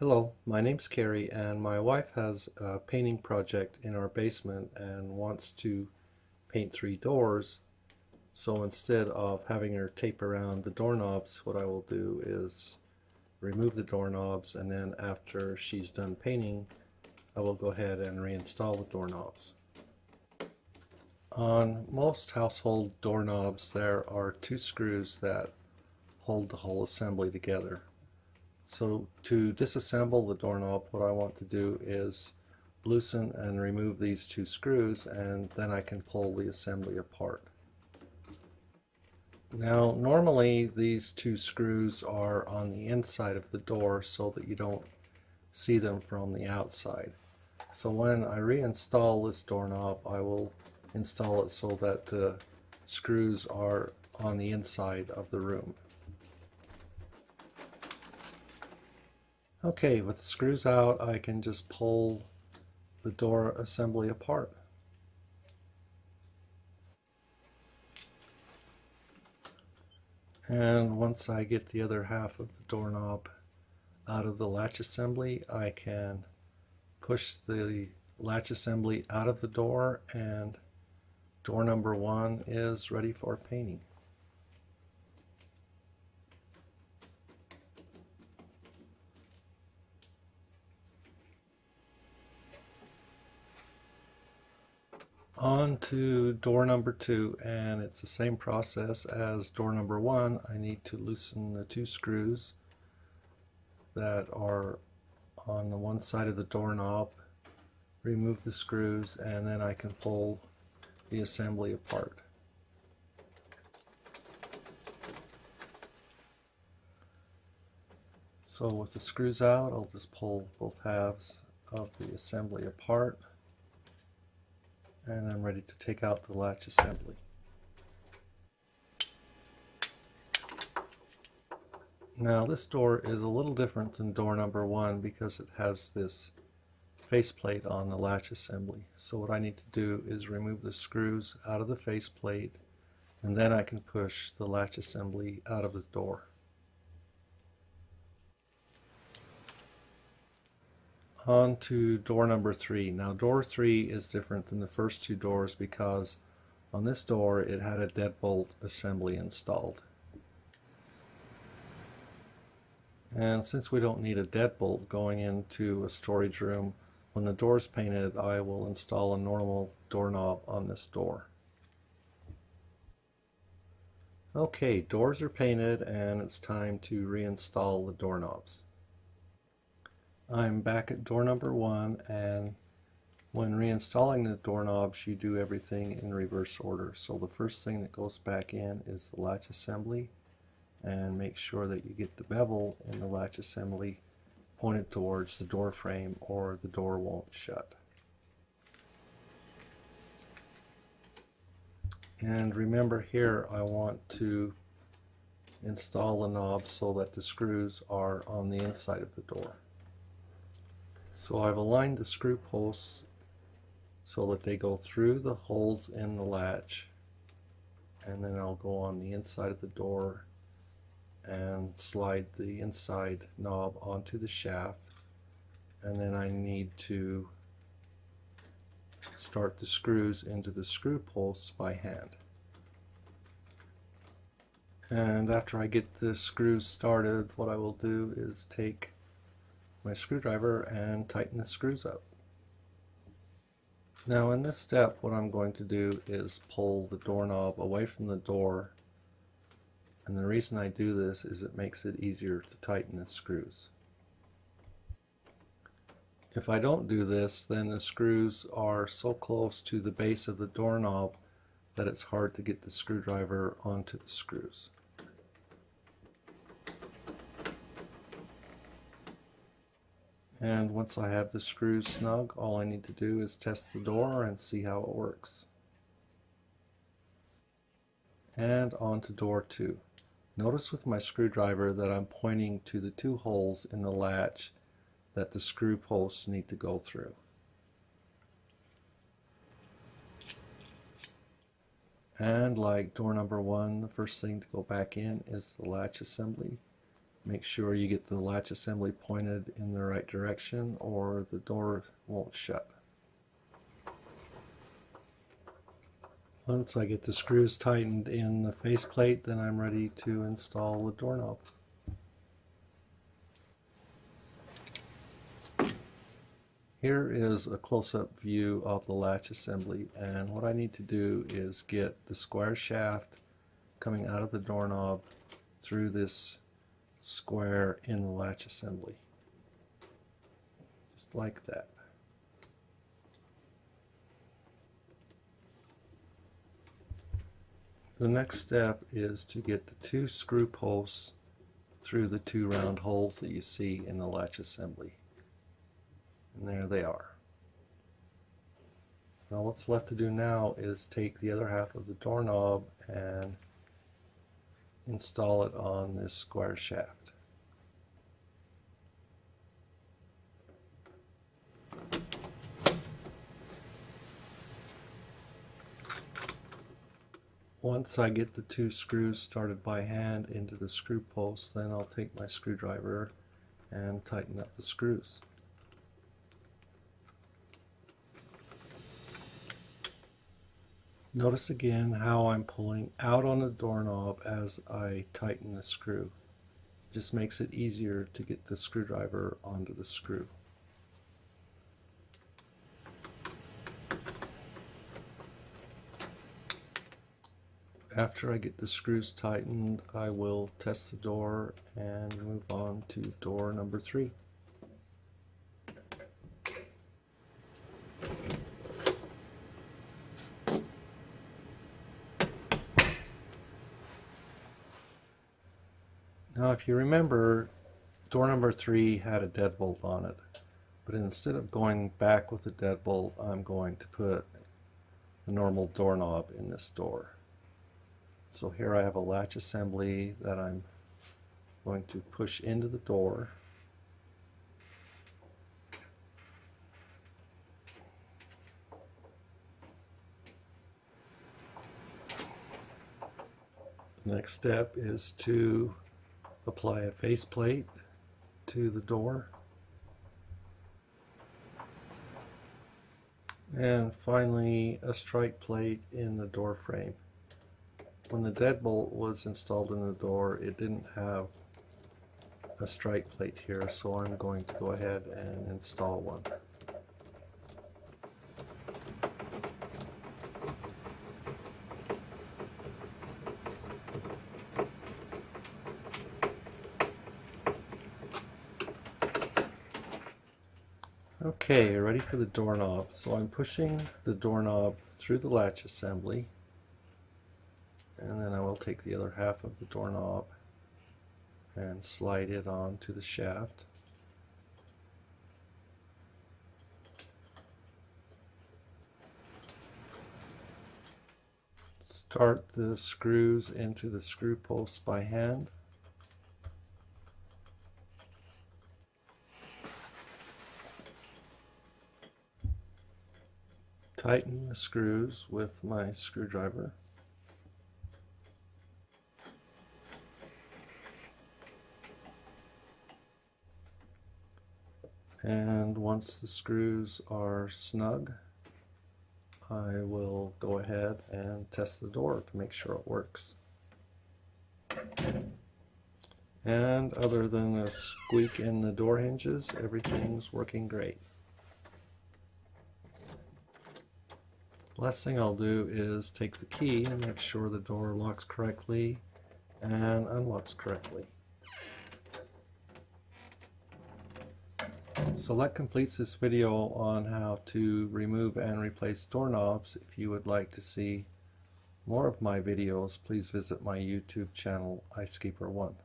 Hello, my name's Carrie, and my wife has a painting project in our basement and wants to paint 3 doors. So instead of having her tape around the doorknobs, what I will do is remove the doorknobs, and then after she's done painting, I will go ahead and reinstall the doorknobs. On most household doorknobs, there are 2 screws that hold the whole assembly together. So to disassemble the doorknob, what I want to do is loosen and remove these 2 screws, and then I can pull the assembly apart. Now normally these 2 screws are on the inside of the door so that you don't see them from the outside. So when I reinstall this doorknob, I will install it so that the screws are on the inside of the room. Okay, with the screws out, I can just pull the door assembly apart. And once I get the other half of the doorknob out of the latch assembly, I can push the latch assembly out of the door, and door number 1 is ready for painting. On to door number 2, and it's the same process as door number 1. I need to loosen the 2 screws that are on the one side of the doorknob, remove the screws, and then I can pull the assembly apart. So with the screws out, I'll just pull both halves of the assembly apart, and I'm ready to take out the latch assembly. Now this door is a little different than door number 1 because it has this faceplate on the latch assembly. So what I need to do is remove the screws out of the faceplate, and then I can push the latch assembly out of the door. On to door number 3. Now door 3 is different than the first 2 doors because on this door it had a deadbolt assembly installed. And since we don't need a deadbolt going into a storage room, when the door is painted, I will install a normal doorknob on this door. Okay, doors are painted and it's time to reinstall the doorknobs. I'm back at door number 1, and when reinstalling the doorknobs, you do everything in reverse order. So the first thing that goes back in is the latch assembly, and make sure that you get the bevel in the latch assembly pointed towards the door frame or the door won't shut. And remember here, I want to install the knobs so that the screws are on the inside of the door. So I've aligned the screw posts so that they go through the holes in the latch, and then I'll go on the inside of the door and slide the inside knob onto the shaft, and then I need to start the screws into the screw posts by hand. And after I get the screws started, what I will do is take my screwdriver and tighten the screws up. Now in this step, what I'm going to do is pull the doorknob away from the door, and the reason I do this is it makes it easier to tighten the screws. If I don't do this, then the screws are so close to the base of the doorknob that it's hard to get the screwdriver onto the screws. And once I have the screws snug, all I need to do is test the door and see how it works. And on to door 2. Notice with my screwdriver that I'm pointing to the 2 holes in the latch that the screw posts need to go through. And like door number 1, the first thing to go back in is the latch assembly. Make sure you get the latch assembly pointed in the right direction or the door won't shut. Once I get the screws tightened in the faceplate, then I'm ready to install the doorknob. Here is a close-up view of the latch assembly, and what I need to do is get the square shaft coming out of the doorknob through this square in the latch assembly. Just like that. The next step is to get the two screw posts through the two round holes that you see in the latch assembly. And there they are. Now what's left to do now is take the other half of the doorknob and install it on this square shaft. Once I get the two screws started by hand into the screw posts, then I'll take my screwdriver and tighten up the screws. Notice again how I'm pulling out on the doorknob as I tighten the screw. It just makes it easier to get the screwdriver onto the screw. After I get the screws tightened, I will test the door and move on to door number 3. Now if you remember, door number 3 had a deadbolt on it, but instead of going back with the deadbolt, I'm going to put a normal doorknob in this door. So here I have a latch assembly that I'm going to push into the door. The next step is to apply a faceplate to the door. And finally a strike plate in the door frame. When the deadbolt was installed in the door, it didn't have a strike plate here, so I'm going to go ahead and install one. Okay, ready for the doorknob. So I'm pushing the doorknob through the latch assembly, and then I will take the other half of the doorknob and slide it onto the shaft. Start the screws into the screw posts by hand. Tighten the screws with my screwdriver. And once the screws are snug, I will go ahead and test the door to make sure it works. And other than a squeak in the door hinges, everything's working great. Last thing I'll do is take the key and make sure the door locks correctly and unlocks correctly. So that completes this video on how to remove and replace doorknobs. If you would like to see more of my videos, please visit my YouTube channel, iSkeeper1.